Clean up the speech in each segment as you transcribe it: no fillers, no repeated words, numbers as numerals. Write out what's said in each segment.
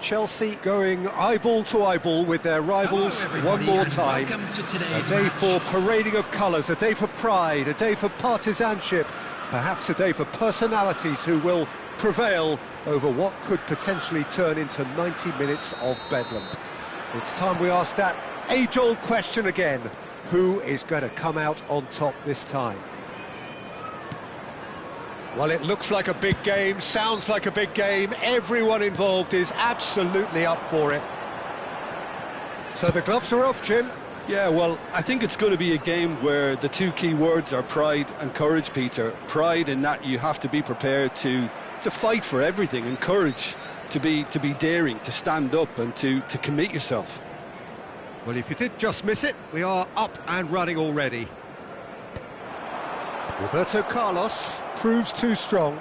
Chelsea going eyeball to eyeball with their rivals one more time. A day for parading of colours, a day for pride, a day for partisanship, perhaps a day for personalities who will prevail over what could potentially turn into 90 minutes of bedlam. It's time we ask that age-old question again: who is going to come out on top this time? Well, it looks like a big game, sounds like a big game. Everyone involved is absolutely up for it. So the gloves are off, Jim. Yeah, well, I think it's going to be a game where the two key words are pride and courage, Peter. Pride in that you have to be prepared to fight for everything, and courage to be daring, to stand up and to commit yourself. Well, if you did just miss it, we are up and running already. Roberto Carlos proves too strong.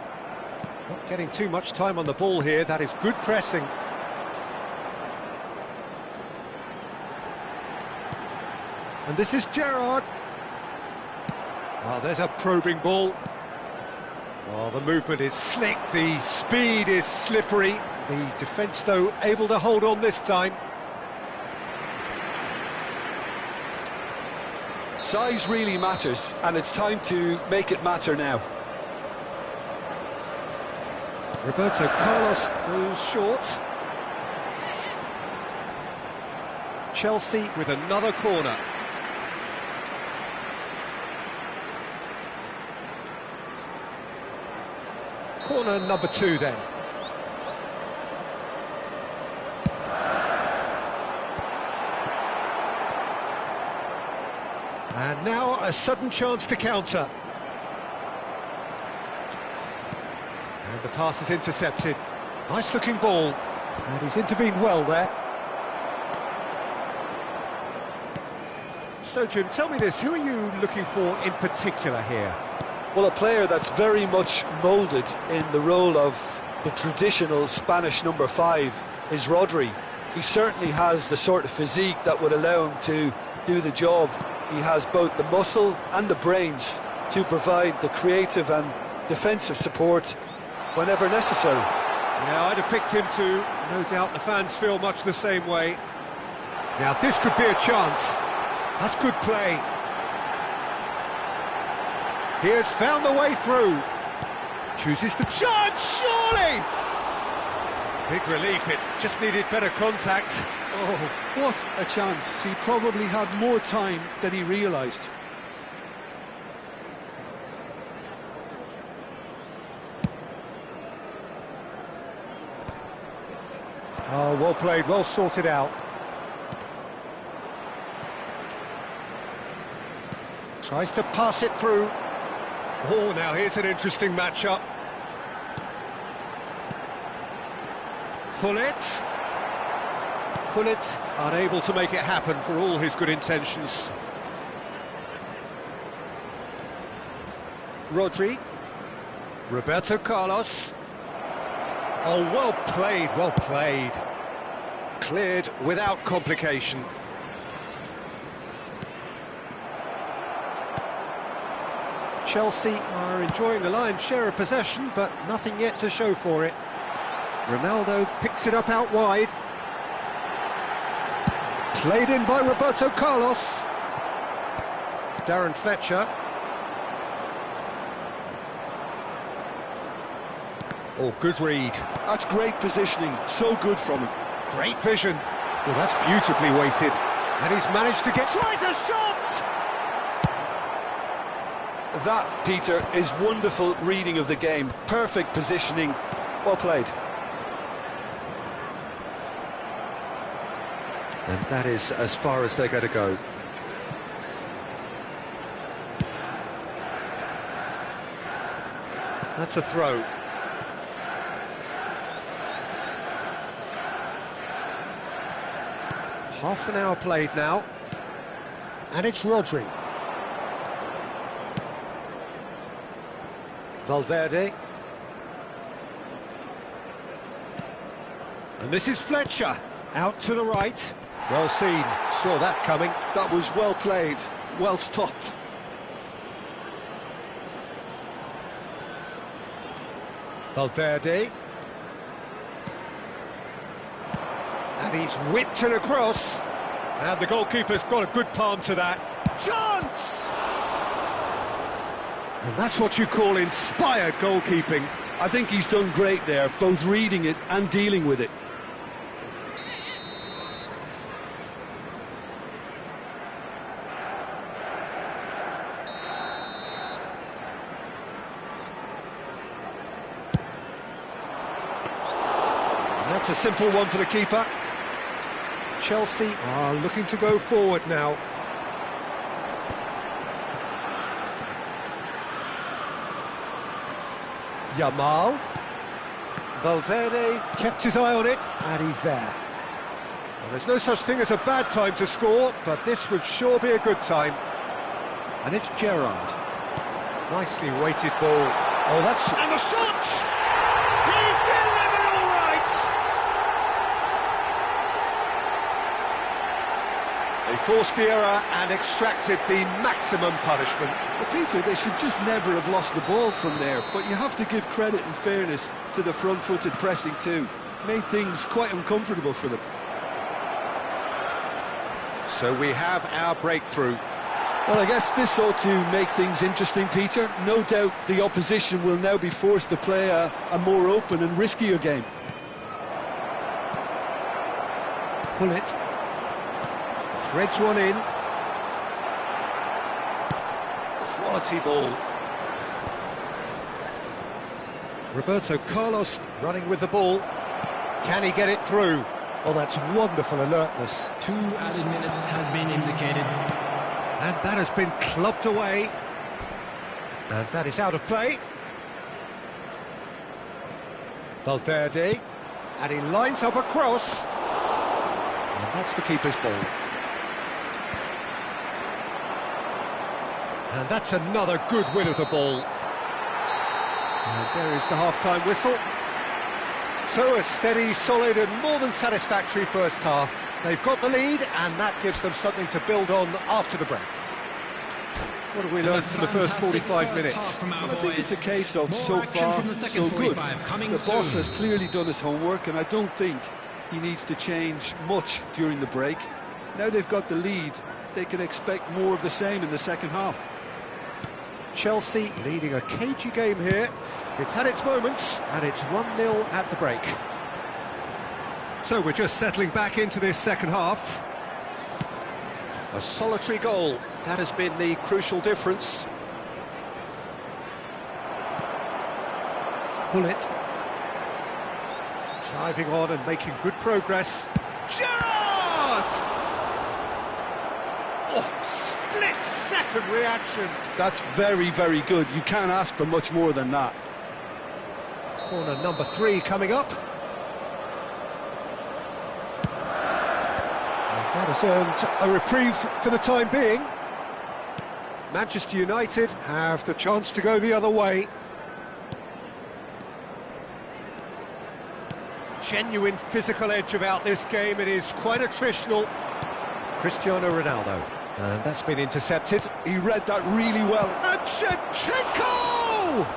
Not getting too much time on the ball here. That is good pressing. And this is Gerrard. Oh, there's a probing ball. Oh, the movement is slick, the speed is slippery. The defence, though, able to hold on this time. Size really matters, and it's time to make it matter now. Roberto Carlos goes short. Chelsea with another corner. Corner number 2 then. And now a sudden chance to counter. And the pass is intercepted. Nice looking ball. And he's intervened well there. So Jim, tell me this, who are you looking for in particular here? Well, a player that's very much moulded in the role of the traditional Spanish number 5 is Rodri. He certainly has the sort of physique that would allow him to do the job. He has both the muscle and the brains to provide the creative and defensive support whenever necessary. Yeah, I'd have picked him too. No doubt the fans feel much the same way. Now this could be a chance. That's good play. He has found the way through. Chooses the chance, surely! Big relief, it just needed better contact. Oh, what a chance. He probably had more time than he realised. Oh, well played, well sorted out. Tries to pass it through. Oh, now here's an interesting matchup. Gullit. Gullit unable to make it happen for all his good intentions. Rodri. Roberto Carlos. Oh, well played, well played. Cleared without complication. Chelsea are enjoying the lion's share of possession, but nothing yet to show for it. Ronaldo picks it up out wide. Played in by Roberto Carlos. Darren Fletcher. Oh, good read. That's great positioning, so good from him. Great vision. Well, that's beautifully weighted. And he's managed to get... Tries a shot! That, Peter, is wonderful reading of the game. Perfect positioning. Well played. And that is as far as they're going to go. That's a throw. Half an hour played now. And it's Rodri. Valverde. And this is Fletcher. Out to the right. Well seen. Saw that coming. That was well played. Well stopped. Valverde. And he's whipped it across. And the goalkeeper's got a good palm to that. Chance! And that's what you call inspired goalkeeping. I think he's done great there, both reading it and dealing with it. And that's a simple one for the keeper. Chelsea are looking to go forward now. Yamal. Valverde kept his eye on it, and he's there. Well, there's no such thing as a bad time to score, but this would sure be a good time. And it's Gerrard. Nicely weighted ball. Oh, that's... And the shot! He's delivered all right! They forced the error and extracted the maximum punishment. But Peter, they should just never have lost the ball from there, but you have to give credit and fairness to the front-footed pressing too. Made things quite uncomfortable for them. So we have our breakthrough. Well, I guess this ought to make things interesting, Peter. No doubt the opposition will now be forced to play a more open and riskier game. Gullit. Threads one in. Quality ball. Roberto Carlos running with the ball. Can he get it through? Oh, that's wonderful alertness. 2 added minutes has been indicated. And that has been clubbed away. And that is out of play. Valverde. And he lines up a cross. And that's the keeper's ball. And that's another good win of the ball. And there is the half-time whistle. So a steady, solid and more than satisfactory first half. They've got the lead and that gives them something to build on after the break. What have we learned from the first 45 minutes? Well, I think it's a case of so far, so good. The boss has clearly done his homework and I don't think he needs to change much during the break. Now they've got the lead, they can expect more of the same in the second half. Chelsea leading a cagey game here. It's had its moments, and it's 1-0 at the break. So we're just settling back into this second half. A solitary goal, that has been the crucial difference. Gullit. Driving on and making good progress. Gerrard! Oh, split-second reaction. That's very, very good. You can't ask for much more than that. Corner number 3 coming up. Has earned a reprieve for the time being. Manchester United have the chance to go the other way. Genuine physical edge about this game. It is quite attritional. Cristiano Ronaldo. And that's been intercepted. He read that really well. And Shevchenko!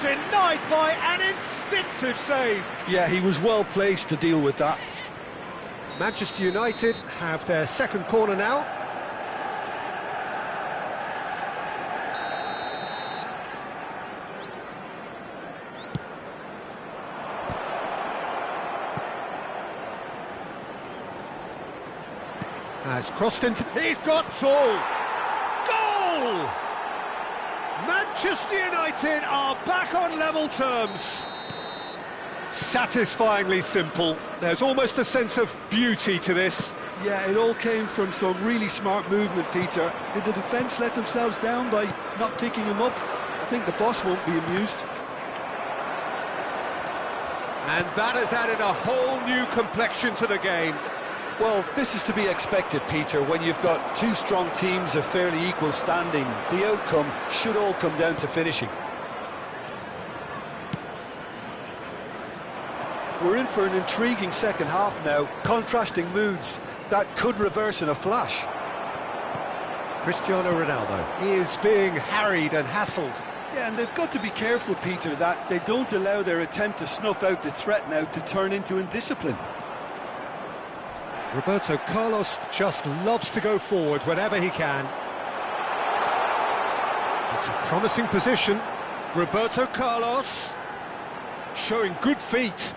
Denied by an instinctive save. Yeah, he was well placed to deal with that. Manchester United have their second corner now. Has crossed into... He's got tall! Goal! Manchester United are back on level terms. Satisfyingly simple. There's almost a sense of beauty to this. Yeah, it all came from some really smart movement, Peter. Did the defence let themselves down by not picking him up? I think the boss won't be amused. And that has added a whole new complexion to the game. Well, this is to be expected, Peter, when you've got two strong teams of fairly equal standing. The outcome should all come down to finishing. We're in for an intriguing second half now, contrasting moods that could reverse in a flash. Cristiano Ronaldo, he is being harried and hassled. Yeah, and they've got to be careful, Peter, that they don't allow their attempt to snuff out the threat now to turn into indiscipline. Roberto Carlos just loves to go forward whenever he can. It's a promising position. Roberto Carlos showing good feet.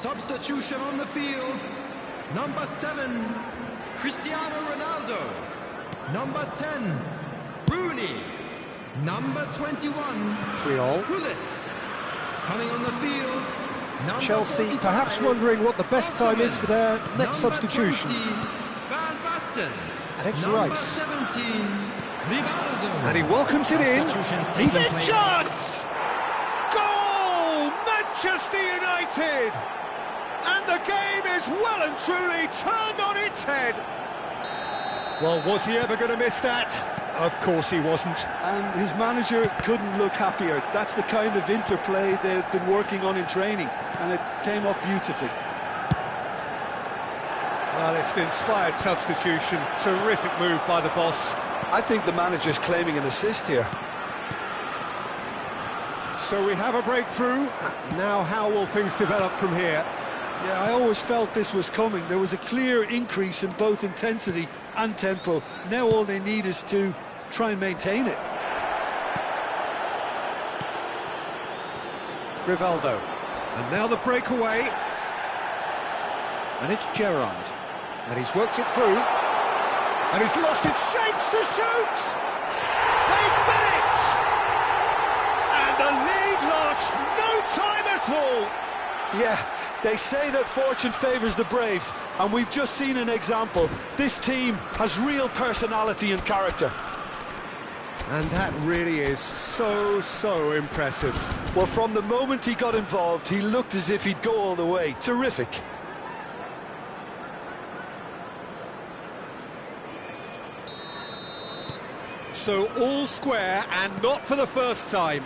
Substitution on the field. Number 7, Cristiano Ronaldo. Number 10, Rooney. Number 21, 3-all. Gullit. Coming on the field, number Chelsea 45, perhaps wondering what the best time is for their next number substitution. 20, Van Basten. And it's Number Rice. 17, Rivaldo. And he welcomes it in. Substitutions He's taking in place. chance! Goal! Manchester United! And the game is well and truly turned on its head. Well, was he ever going to miss that? Of course he wasn't. And his manager couldn't look happier. That's the kind of interplay they've been working on in training, and it came off beautifully. Well, it's an inspired substitution. Terrific move by the boss. I think the manager's claiming an assist here. So we have a breakthrough. Now how will things develop from here? Yeah, I always felt this was coming. There was a clear increase in both intensity and tempo. Now all they need is to try and maintain it. Rivaldo. And now the breakaway. And it's Gerrard. And he's worked it through. And he's lost its shapes to shoot! They've done it! And the lead lost no time at all! Yeah, they say that fortune favours the brave, and we've just seen an example. This team has real personality and character. And that really is so impressive. Well, from the moment he got involved, he looked as if he'd go all the way. Terrific. So all square, and not for the first time.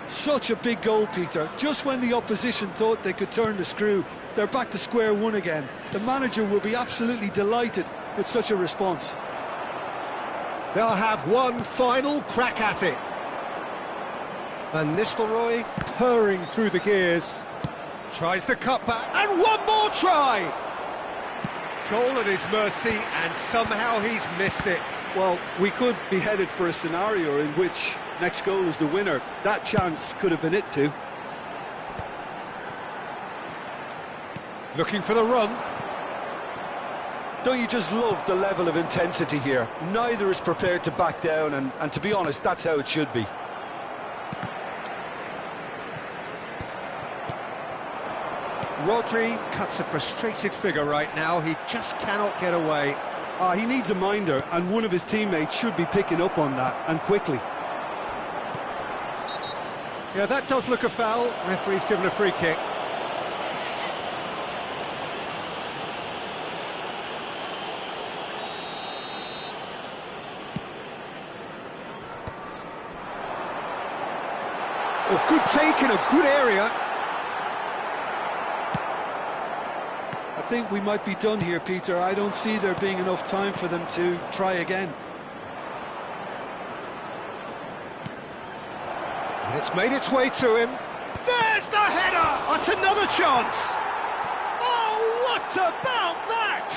Such a big goal, Peter. Just when the opposition thought they could turn the screw, they're back to square one again. The manager will be absolutely delighted with such a response. They'll have one final crack at it. Van Nistelrooy purring through the gears. Tries the cutback, and one more try! Goal at his mercy, and somehow he's missed it. Well, we could be headed for a scenario in which next goal is the winner. That chance could have been it too. Looking for the run. Don't you just love the level of intensity here? Neither is prepared to back down, and to be honest, that's how it should be. Rodri cuts a frustrated figure right now. He just cannot get away. He needs a minder, and one of his teammates should be picking up on that, and quickly. Yeah, that does look a foul. Referee's given a free kick. Oh, good take in a good area. I think we might be done here, Peter. I don't see there being enough time for them to try again. And it's made its way to him. There's the header! That's another chance! Oh, what about that?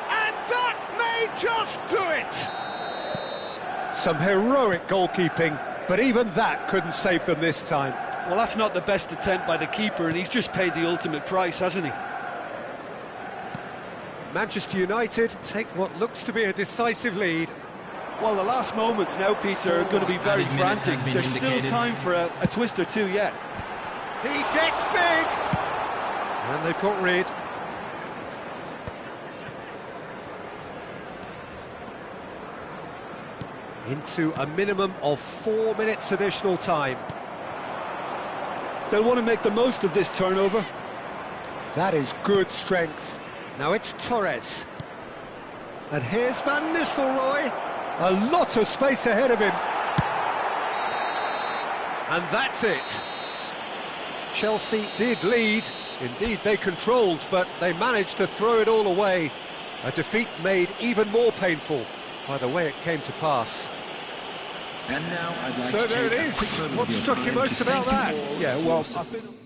And that may just do it! Some heroic goalkeeping, but even that couldn't save them this time. Well, that's not the best attempt by the keeper, and he's just paid the ultimate price, hasn't he? Manchester United take what looks to be a decisive lead. Well, the last moments now, Peter, are going to be very frantic. There's still time for a twist or two yet. He gets big! And they've got rid. Into a minimum of 4 minutes additional time. They'll want to make the most of this turnover. That is good strength. Now it's Torres. And here's Van Nistelrooy. A lot of space ahead of him. And that's it. Chelsea did lead. Indeed, they controlled, but they managed to throw it all away. A defeat made even more painful by the way it came to pass. And now I'd like So to there it take a is. quick moment What of your struck you time most to about thank you that? all Yeah, for well, your I've been...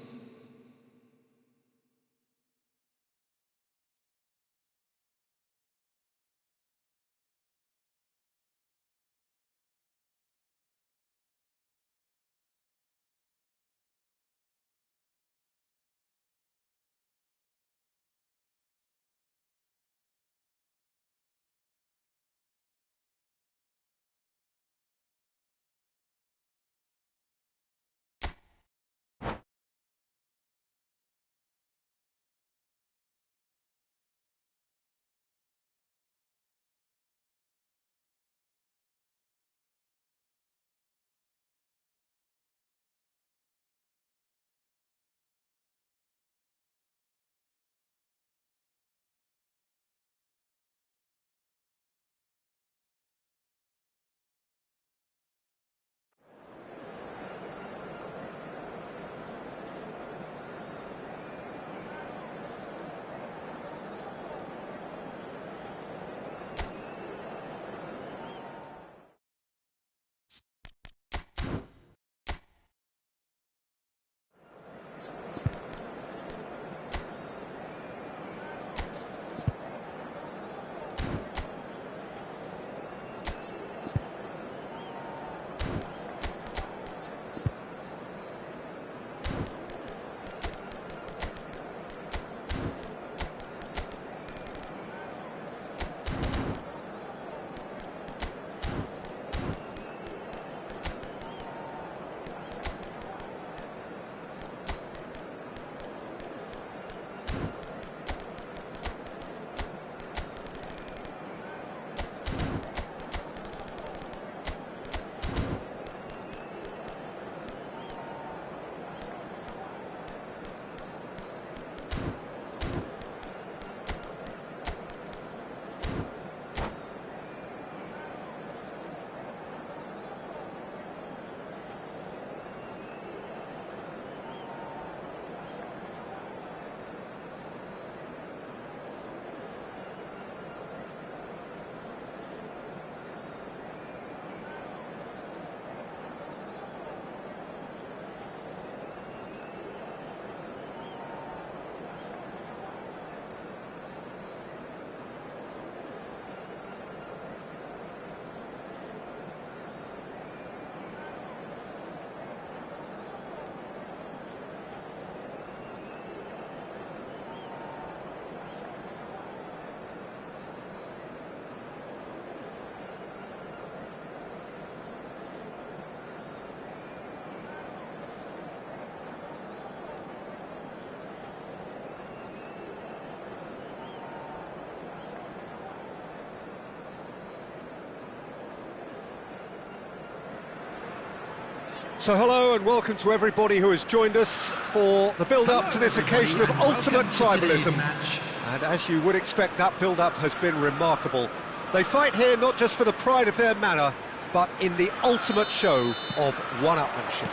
So hello and welcome to everybody who has joined us for the build-up to this occasion of ultimate tribalism. And as you would expect, that build-up has been remarkable. They fight here not just for the pride of their manor, but in the ultimate show of one-upmanship.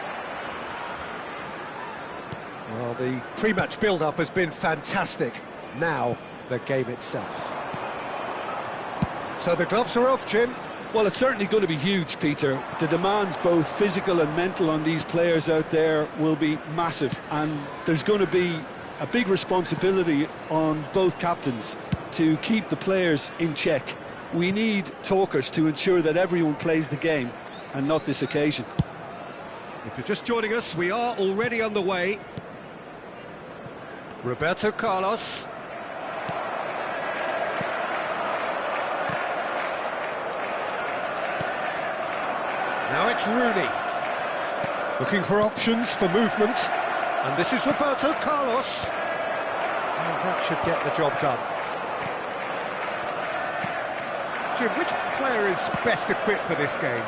Well, the pre-match build-up has been fantastic. Now, the game itself. So the gloves are off, Jim. Well, it's certainly going to be huge, Peter. The demands, both physical and mental, on these players out there will be massive, and there's going to be a big responsibility on both captains to keep the players in check. We need talkers to ensure that everyone plays the game, and not this occasion. If you're just joining us, we are already underway. Roberto Carlos. Now it's Rooney, looking for options for movement, and this is Roberto Carlos. And that should get the job done. Jim, which player is best equipped for this game?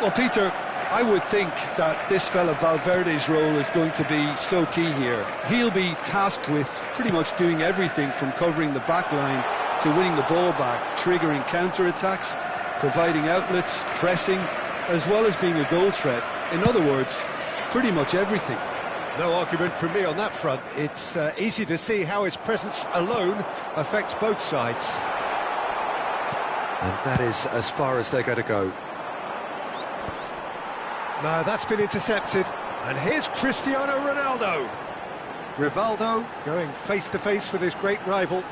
Well, Peter, I would think that this fella Valverde's role is going to be so key here. He'll be tasked with pretty much doing everything from covering the back line to winning the ball back, triggering counter-attacks, providing outlets, pressing, as well as being a goal threat. In other words, pretty much everything. No argument from me on that front. It's easy to see how his presence alone affects both sides. And that is as far as they're going to go. No, that's been intercepted. And here's Cristiano Ronaldo. Rivaldo going face-to-face with his great rival.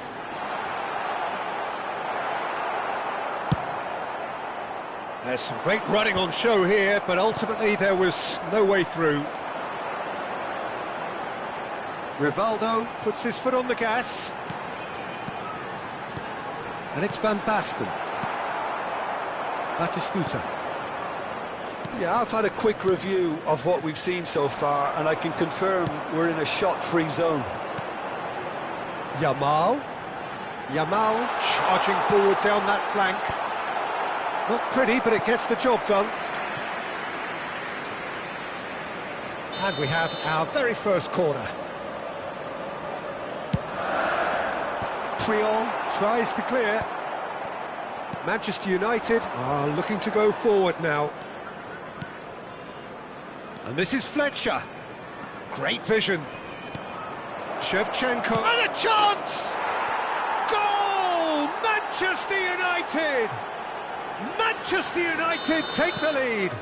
There's some great running on show here, but ultimately there was no way through. Rivaldo puts his foot on the gas. And it's Van Basten. Batistuta. Yeah, I've had a quick review of what we've seen so far, and I can confirm we're in a shot-free zone. Yamal charging forward down that flank. Not pretty, but it gets the job done. And we have our very first corner. Puyol tries to clear. Manchester United are looking to go forward now. And this is Fletcher. Great vision. Shevchenko. And a chance! Goal! Manchester United! Manchester United take the lead.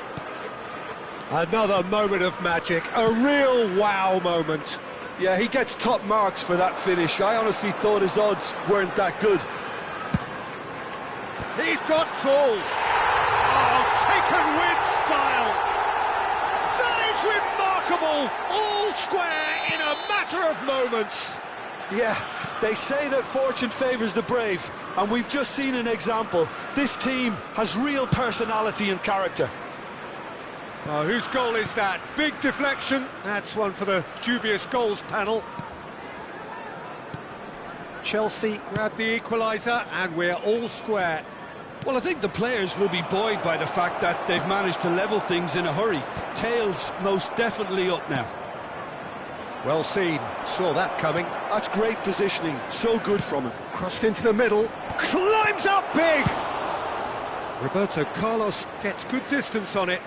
Another moment of magic, a real wow moment. Yeah, he gets top marks for that finish. I honestly thought his odds weren't that good. He's got tall. Oh, taken with style. That is remarkable. All square in a matter of moments. Yeah, they say that fortune favours the brave, and we've just seen an example. This team has real personality and character. Oh, whose goal is that? Big deflection. That's one for the dubious goals panel. Chelsea grab the equaliser, and we're all square. Well, I think the players will be buoyed by the fact that they've managed to level things in a hurry. Tails most definitely up now. Well seen, saw that coming. That's great positioning, so good from him. Crossed into the middle, climbs up big! Roberto Carlos gets good distance on it.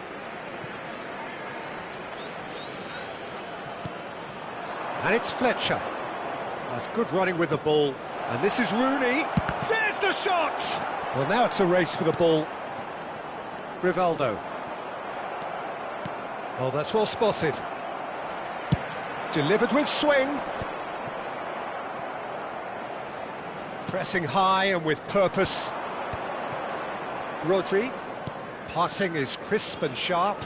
And it's Fletcher. That's good running with the ball. And this is Rooney. There's the shot! Well, now it's a race for the ball. Rivaldo. Oh, that's well spotted. Delivered with swing. Pressing high and with purpose. Rodri. Passing is crisp and sharp.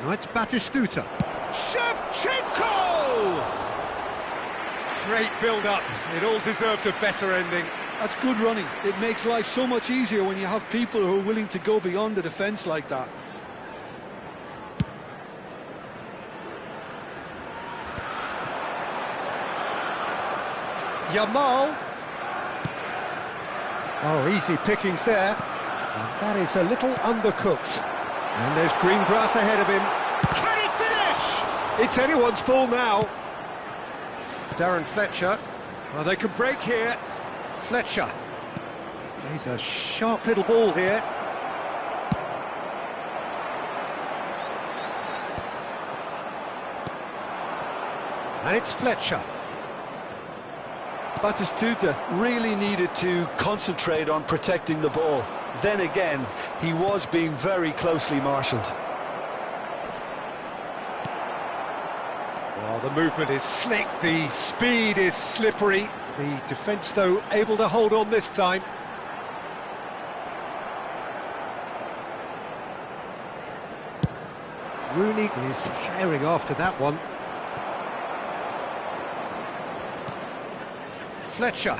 Now it's Batistuta. Shevchenko! Great build-up. It all deserved a better ending. That's good running. It makes life so much easier when you have people who are willing to go beyond the defence like that. Yamal. Oh, easy pickings there. And that is a little undercooked. And there's green grass ahead of him. Can he finish? It's anyone's ball now. Darren Fletcher. Well, they could break here. Fletcher. Plays a sharp little ball here. And it's Fletcher. Batistuta really needed to concentrate on protecting the ball. Then again, he was being very closely marshalled. Well, the movement is slick, the speed is slippery. The defence, though, able to hold on this time. Rooney is herring after that one. Fletcher.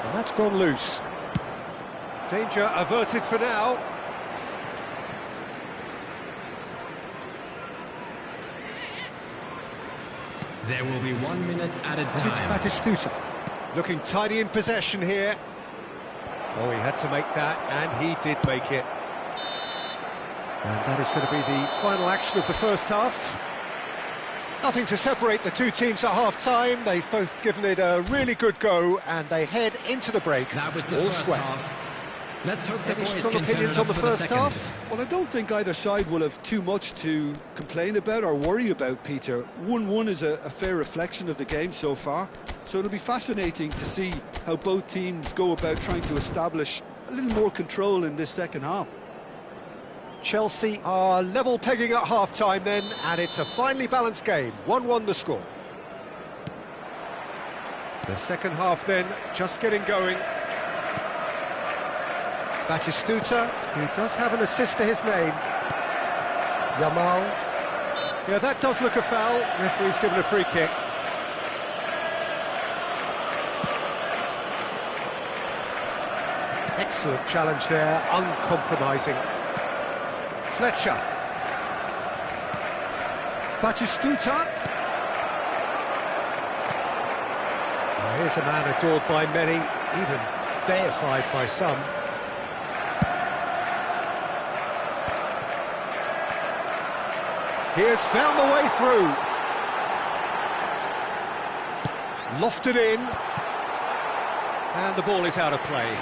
And that's gone loose. Danger averted for now. There will be 1 minute added And it's time. Batistuta. Looking tidy in possession here. Oh, he had to make that, and he did make it. And that is going to be the final action of the first half. Nothing to separate the two teams at half-time. They've both given it a really good go, and they head into the break That was the all first square. half. Let's hope the Any boys strong can turn opinions it on up the for first second. half? Well, I don't think either side will have too much to complain about or worry about, Peter. 1-1 is a fair reflection of the game so far, so it'll be fascinating to see how both teams go about trying to establish a little more control in this second half. Chelsea are level pegging at half-time then, and it's a finely balanced game. 1-1 the score. The second half then, just getting going. Batistuta, who does have an assist to his name. Yamal. Yeah, that does look a foul. Referee's given a free kick. Excellent challenge there, uncompromising. Fletcher. Batistuta. Well, here's a man adored by many, even deified by some. He has found the way through. Lofted in. And the ball is out of play.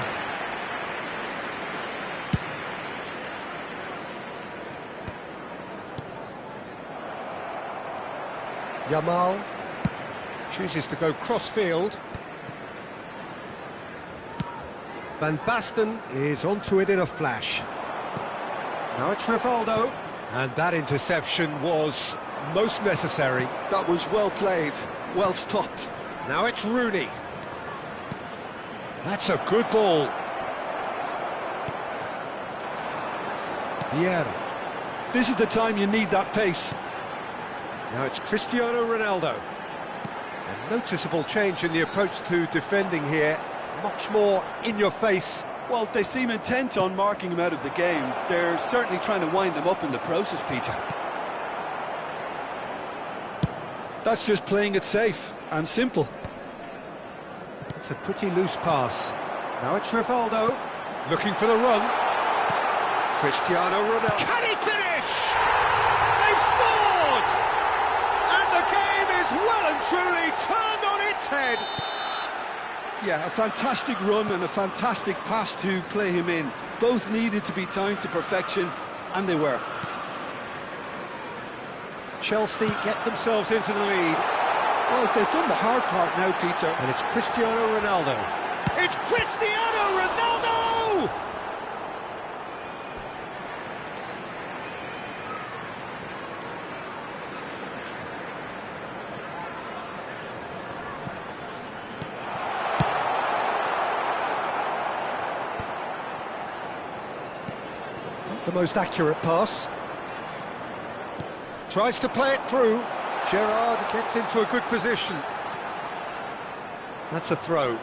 Yamal chooses to go cross-field. Van Basten is onto it in a flash. Now it's Rivaldo. And that interception was most necessary. That was well played, well stopped. Now it's Rooney. That's a good ball. Vieira. This is the time you need that pace. Now it's Cristiano Ronaldo. A noticeable change in the approach to defending here. Much more in your face. Well, they seem intent on marking him out of the game. They're certainly trying to wind him up in the process, Peter. That's just playing it safe and simple. It's a pretty loose pass. Now it's Rivaldo, looking for the run. Cristiano Ronaldo. Can he finish? They've scored! And the game is well and truly turned on its head. Yeah, a fantastic run and a fantastic pass to play him in. Both needed to be timed to perfection, and they were. Chelsea get themselves into the lead. Well, they've done the hard part now, Peter. And it's Cristiano Ronaldo. It's Cristiano Ronaldo! Not the most accurate pass. Tries to play it through. Gerrard gets into a good position. That's a throw.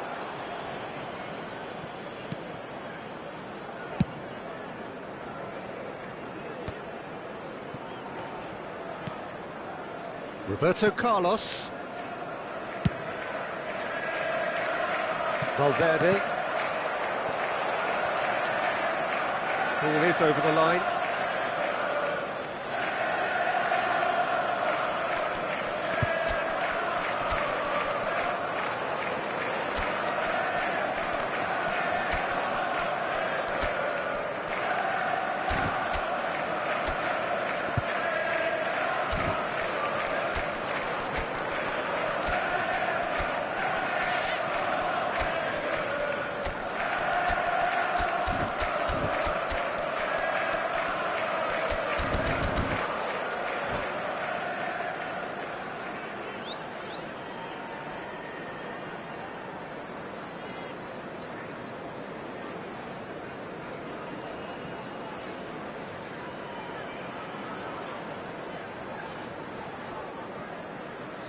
Roberto Carlos. Valverde. Ball is over the line.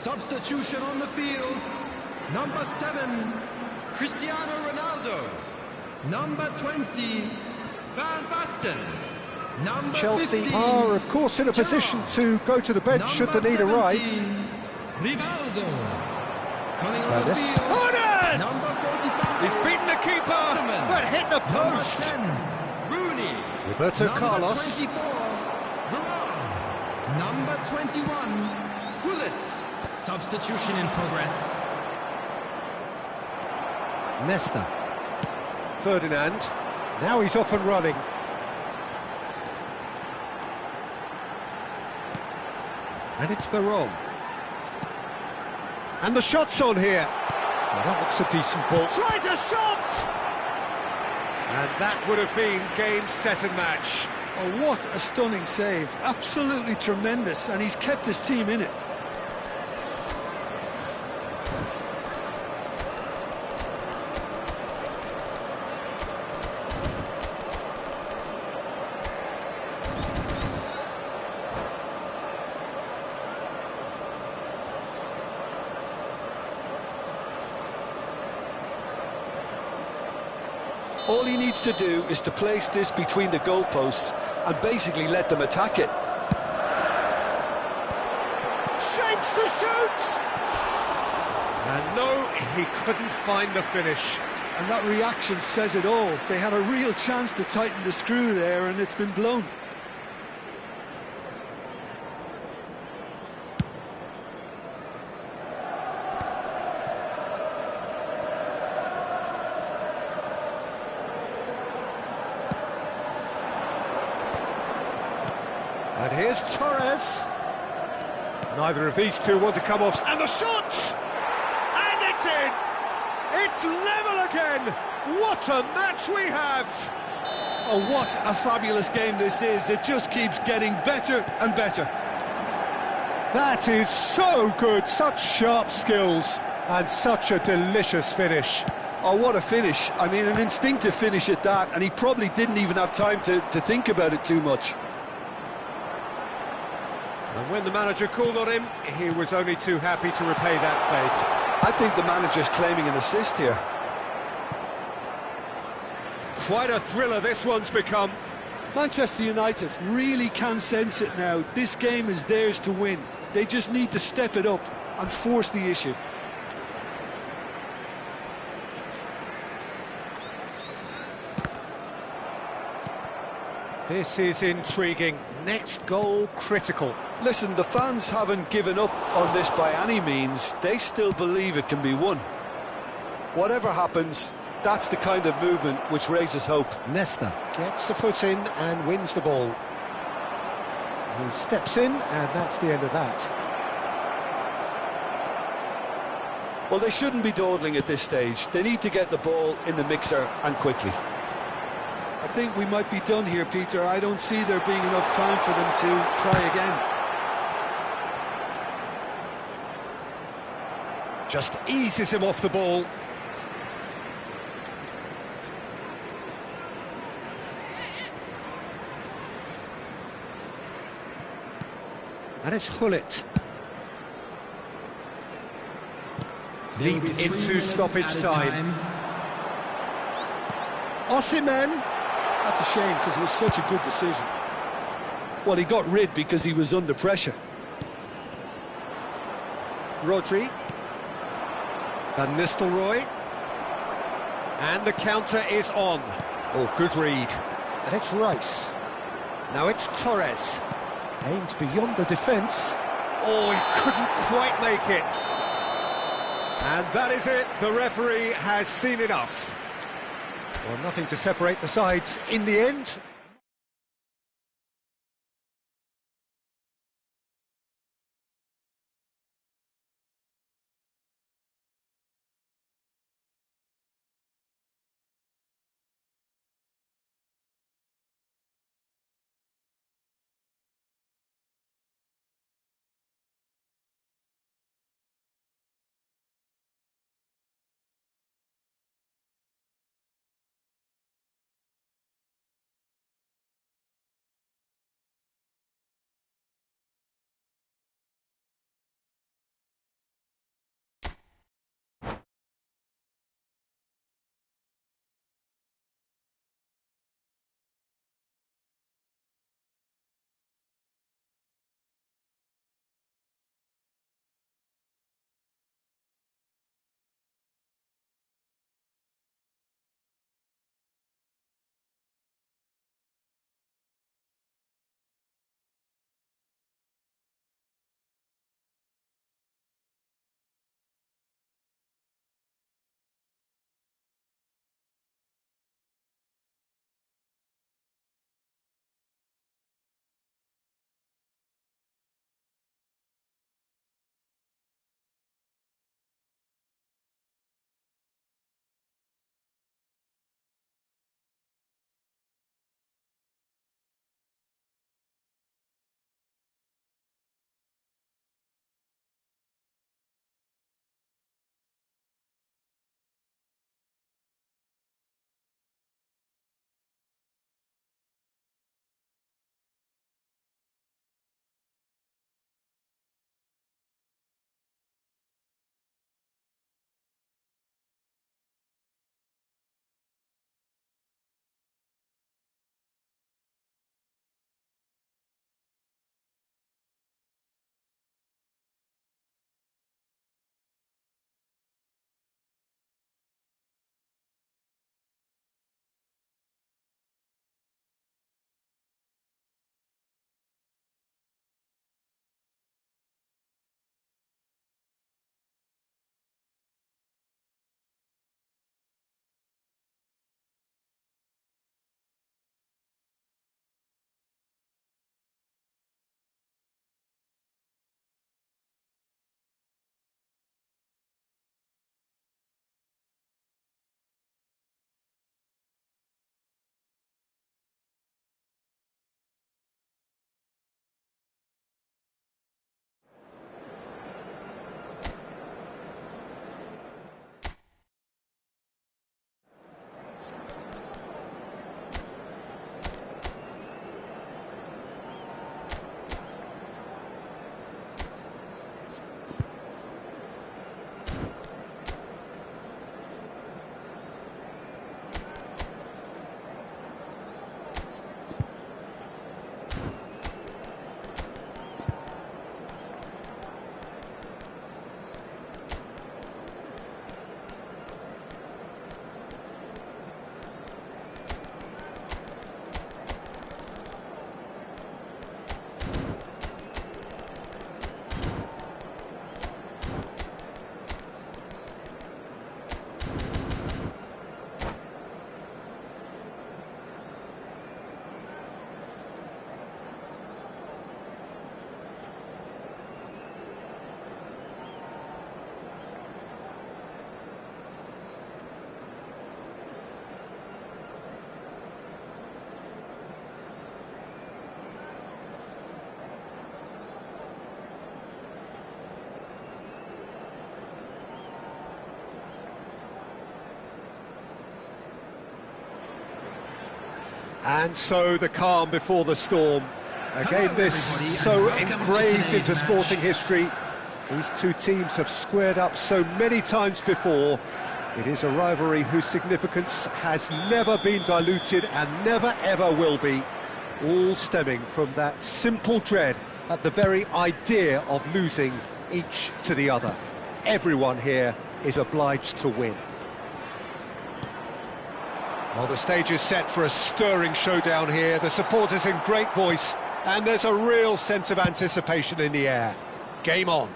Substitution on the field. Number 7, Cristiano Ronaldo. Number 20, Van Basten. Number Chelsea 15, are, of course, in a position to go to the bench should the need arise. Rivaldo. Coming on the Dennis. field. Hones! Number 45. He's beaten the keeper, Osimhen. but hit the post. Number 10, Rooney. Roberto Number Carlos. 24, Varane. Number 21, Gullit. Substitution in progress. Nesta. Ferdinand. Now he's off and running. And it's Varane. And the shot's on here. Well, that looks a decent ball. Tries a shot! And that would have been game, set and match. Oh, what a stunning save. Absolutely tremendous, and he's kept his team in it. All he needs to do is to place this between the goalposts and basically let them attack it. Shapes to shoot! And no, he couldn't find the finish. And that reaction says it all. They had a real chance to tighten the screw there, and it's been blown. And here's Torres. Neither of these two want to come off. And the shot! And it's in! It's level again! What a match we have! Oh, what a fabulous game this is. It just keeps getting better and better. That is so good, such sharp skills, and such a delicious finish. Oh, what a finish. I mean, an instinctive finish at that, and he probably didn't even have time to think about it too much. And when the manager called on him, he was only too happy to repay that fate. I think the manager's claiming an assist here. Quite a thriller this one's become. Manchester United really can sense it now. This game is theirs to win. They just need to step it up and force the issue. This is intriguing. Next goal critical. Listen, the fans haven't given up on this by any means. They still believe it can be won. Whatever happens, that's the kind of movement which raises hope. Nesta gets a foot in and wins the ball. He steps in, and that's the end of that. Well, they shouldn't be dawdling at this stage. They need to get the ball in the mixer, and quickly. I think we might be done here, Peter. I don't see there being enough time for them to try again. Just eases him off the ball. And it's Gullit. Deep into stoppage time. Osimhen. That's a shame, because it was such a good decision. Well, he got rid because he was under pressure. Rodri. Van Nistelrooy. And the counter is on. Oh, good read. And it's Rice. Now it's Torres. Aimed beyond the defence. Oh, he couldn't quite make it. And that is it. The referee has seen enough. Well, nothing to separate the sides in the end. And so the calm before the storm. Again, this so engraved into sporting history. These two teams have squared up so many times before. It is a rivalry whose significance has never been diluted and never ever will be. All stemming from that simple dread at the very idea of losing each to the other. Everyone here is obliged to win. Well, the stage is set for a stirring showdown here. The supporters in great voice, and there's a real sense of anticipation in the air. Game on.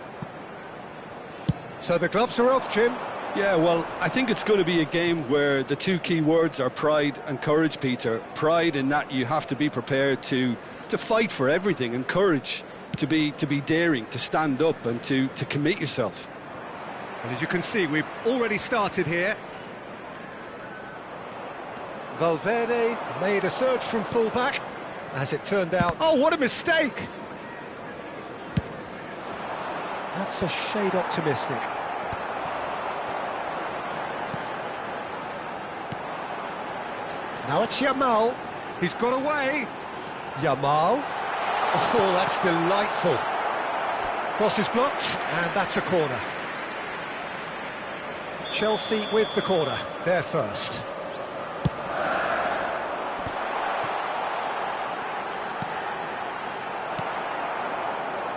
So the gloves are off, Jim. Yeah, well, I think it's going to be a game where the two key words are pride and courage, Peter. Pride in that you have to be prepared to fight for everything, and courage to be daring, to stand up and to commit yourself. And as you can see, we've already started here. Valverde made a surge from full-back. As it turned out... Oh, what a mistake! That's a shade optimistic. Now it's Yamal. He's got away. Yamal. Oh, that's delightful. Cross is blocked, and that's a corner. Chelsea with the corner. They're first.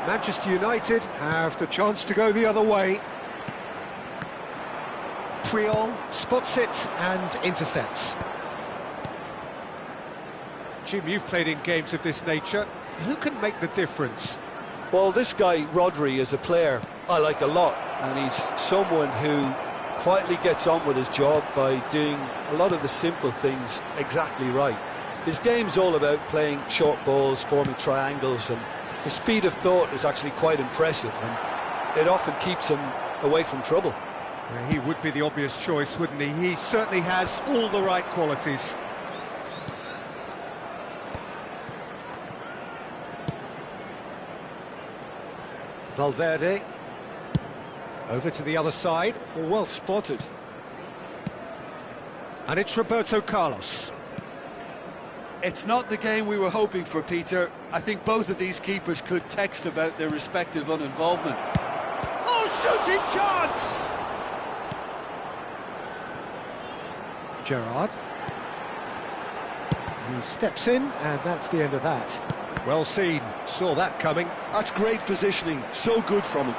Manchester United have the chance to go the other way. Puyol spots it and intercepts. Jim, you've played in games of this nature. Who can make the difference? Well, this guy, Rodri, is a player I like a lot, and he's someone who quietly gets on with his job by doing a lot of the simple things exactly right. His game's all about playing short balls, forming triangles, and his speed of thought is actually quite impressive, and it often keeps him away from trouble. Yeah, he would be the obvious choice, wouldn't he? He certainly has all the right qualities. Valverde. Over to the other side. Well spotted. And it's Roberto Carlos. It's not the game we were hoping for, Peter. I think both of these keepers could text about their respective uninvolvement. Oh, shooting chance! Gerrard. He steps in, and that's the end of that. Well seen, saw that coming. That's great positioning, so good from him.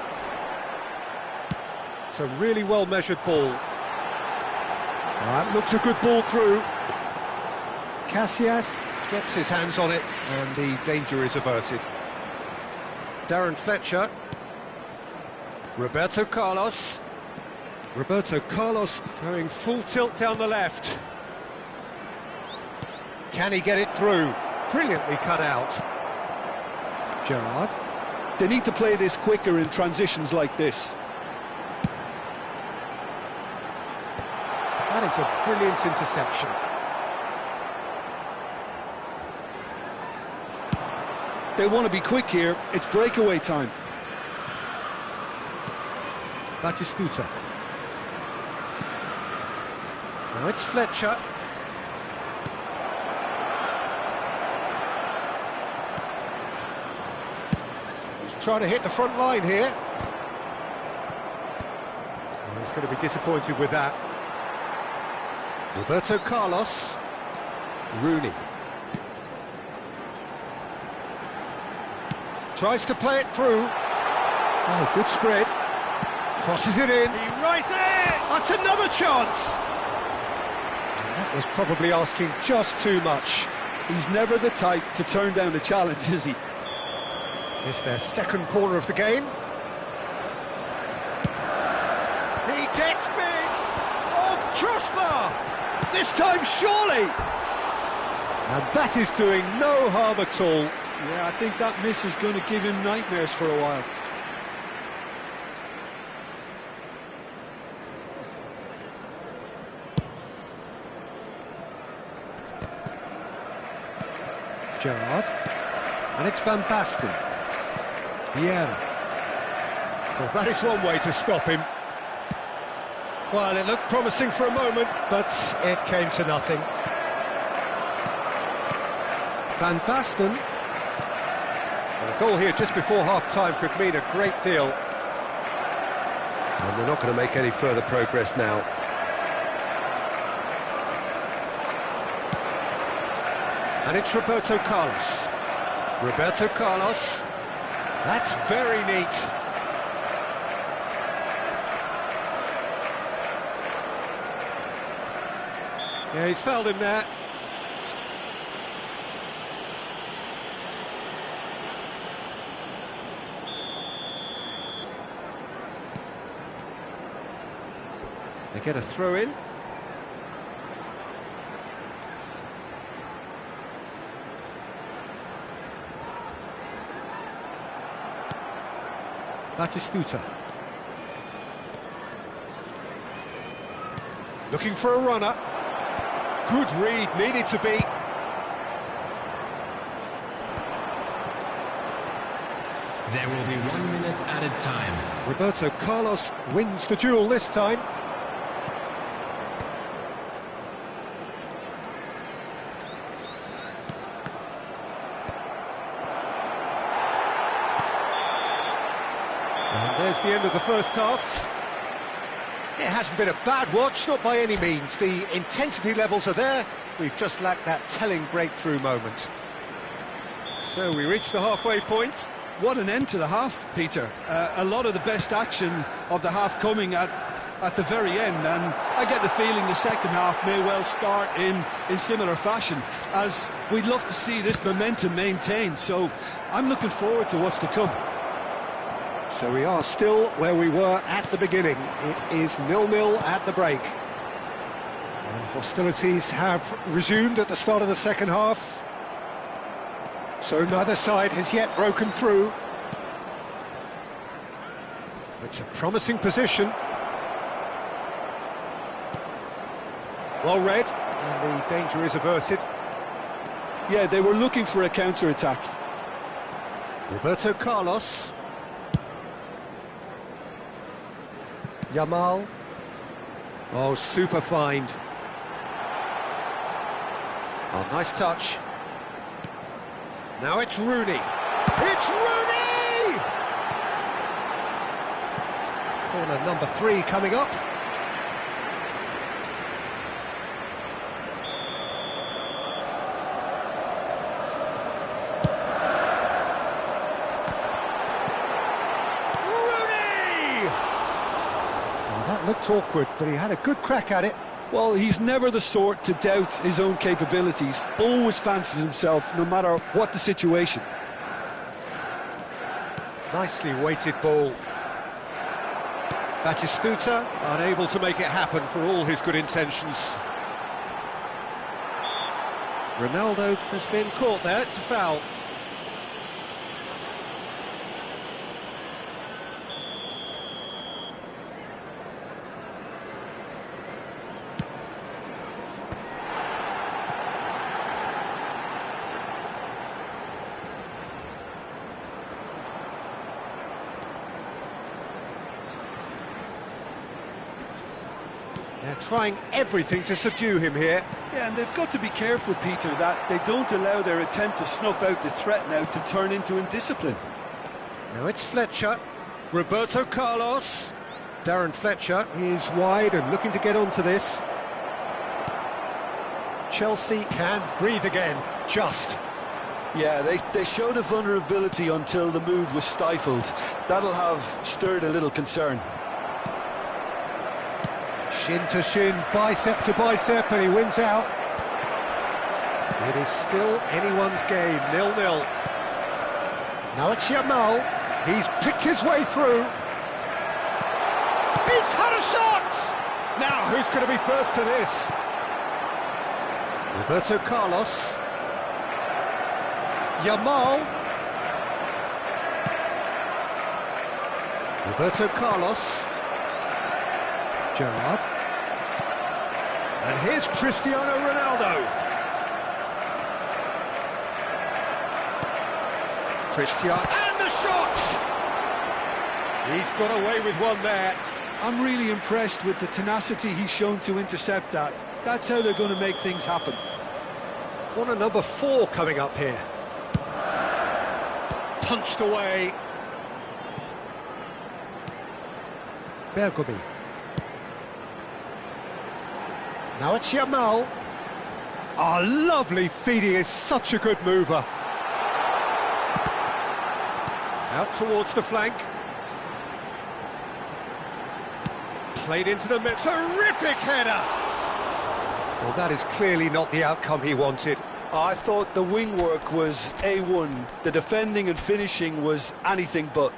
It's a really well-measured ball. That looks a good ball through. Casillas gets his hands on it, and the danger is averted. Darren Fletcher. Roberto Carlos. Roberto Carlos going full tilt down the left. Can he get it through? Brilliantly cut out. Gerrard. They need to play this quicker in transitions like this. That is a brilliant interception. They want to be quick here. It's breakaway time. Batistuta. Now it's Fletcher. He's trying to hit the front line here. Well, he's going to be disappointed with that. Roberto Carlos. Rooney. Tries to play it through. Oh, good spread. Crosses it in. He rises it! That's another chance! That was probably asking just too much. He's never the type to turn down a challenge, is he? It's their second corner of the game. He gets big! Oh, crossbar! This time, surely! And that is doing no harm at all. Yeah, I think that miss is going to give him nightmares for a while. Gerrard. And it's Van Basten. Vieira. Well, that is one way to stop him. Well, it looked promising for a moment, but it came to nothing. Van Basten. Well, a goal here just before half-time could mean a great deal. And they're not going to make any further progress now. And it's Roberto Carlos. Roberto Carlos. That's very neat. Yeah, he's fouled him there. They get a throw in. Batistuta. Looking for a runner. Good read, needed to be. There will be 1 minute added time. Roberto Carlos wins the duel this time. And there's the end of the first half. It hasn't been a bad watch, not by any means. The intensity levels are there. We've just lacked that telling breakthrough moment. So we reach the halfway point. What an end to the half, Peter. A lot of the best action of the half coming at the very end, and I get the feeling the second half may well start in similar fashion, as we'd love to see this momentum maintained. So I'm looking forward to what's to come. So we are still where we were at the beginning. It is 0-0 at the break. And hostilities have resumed at the start of the second half. So neither side has yet broken through. It's a promising position. Well read, and the danger is averted. Yeah, they were looking for a counter-attack. Roberto Carlos. Yamal. Oh, super find. Oh, nice touch. Now it's Rooney. It's Rooney! Corner number 3 coming up. That looked awkward, but he had a good crack at it. Well, he's never the sort to doubt his own capabilities. Always fancies himself, no matter what the situation. Nicely weighted ball. Batistuta unable to make it happen for all his good intentions. Ronaldo has been caught there, it's a foul. They're trying everything to subdue him here. Yeah, and they've got to be careful, Peter, that they don't allow their attempt to snuff out the threat now to turn into indiscipline. Now it's Fletcher. Roberto Carlos. Darren Fletcher is wide and looking to get onto this. Chelsea can breathe again, just. Yeah, they showed a vulnerability until the move was stifled. That'll have stirred a little concern. Shin to shin, bicep to bicep, and he wins out. It is still anyone's game, 0-0. Now it's Yamal. He's picked his way through. He's had a shot! Now, who's going to be first to this? Roberto Carlos. Yamal. Roberto Carlos. Gerrard. And here's Cristiano Ronaldo. Cristiano, and the shot! He's got away with one there. I'm really impressed with the tenacity he's shown to intercept that. That's how they're going to make things happen. Corner number 4 coming up here. Punched away. Bergomi. Now it's Yamal. Oh, lovely feeding, is such a good mover. Out towards the flank. Played into the middle. Terrific header! Well, that is clearly not the outcome he wanted. I thought the wing work was A1. The defending and finishing was anything but.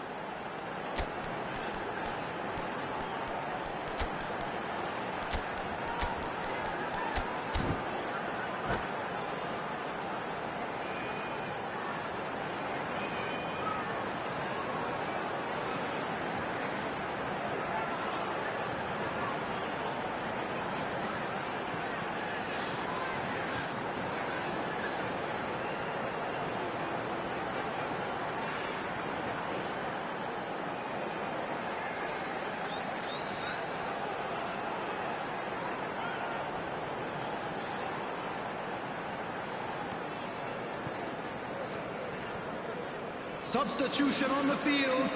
Substitution on the field.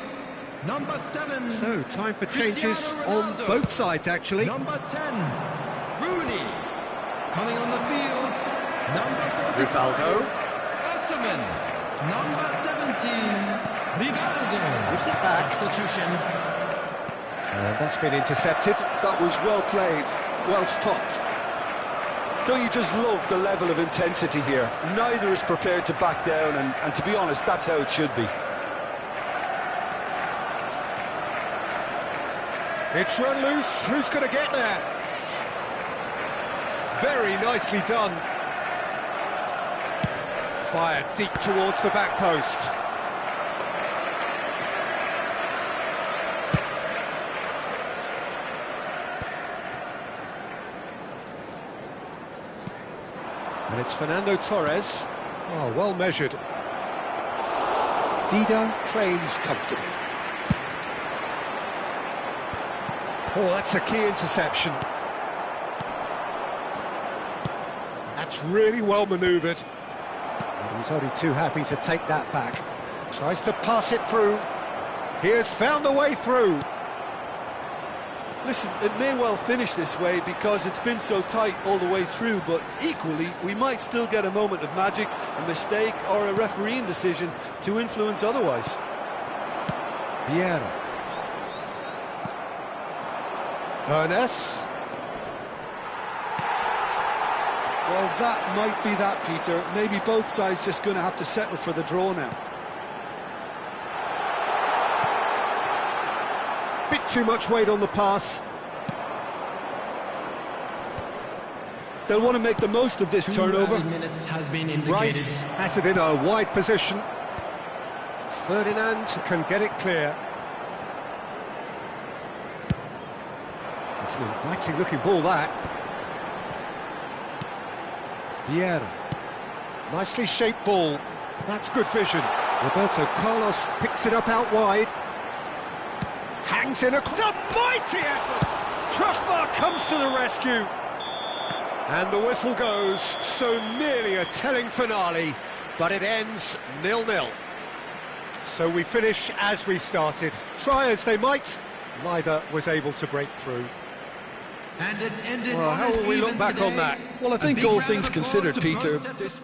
Number 7. So, time for changes on both sides, actually. Number 10, Rooney. Coming on the field, number 45. Rivaldo. Osimhen. Number 17, Rivaldo. Gives it back. Substitution. That's been intercepted. That was well played, well stopped. Don't you just love the level of intensity here? Neither is prepared to back down, and to be honest, that's how it should be. It's run loose. Who's going to get there? Very nicely done. Fired deep towards the back post. And it's Fernando Torres. Oh, well measured. Dida claims comfortably. Oh, that's a key interception. That's really well manoeuvred. And he's only too happy to take that back. Tries to pass it through. He has found the way through. Listen, it may well finish this way because it's been so tight all the way through, but equally, we might still get a moment of magic, a mistake, or a refereeing decision to influence otherwise. Vieira. Ernest. Well, that might be that, Peter. Maybe both sides just going to have to settle for the draw now. Bit too much weight on the pass. They'll want to make the most of this turnover. 2 minutes has been indicated. Rice has it in a wide position. Ferdinand can get it clear. It's an inviting looking ball, that. Vieira. Nicely shaped ball. That's good vision. Roberto Carlos picks it up out wide. Hangs in a... It's a mighty effort! Crossbar comes to the rescue. And the whistle goes, so nearly a telling finale, but it ends 0-0. So we finish as we started. Try as they might, neither was able to break through. And it's ended. Well, how will we look back on that? Well, I think all things considered, Peter, this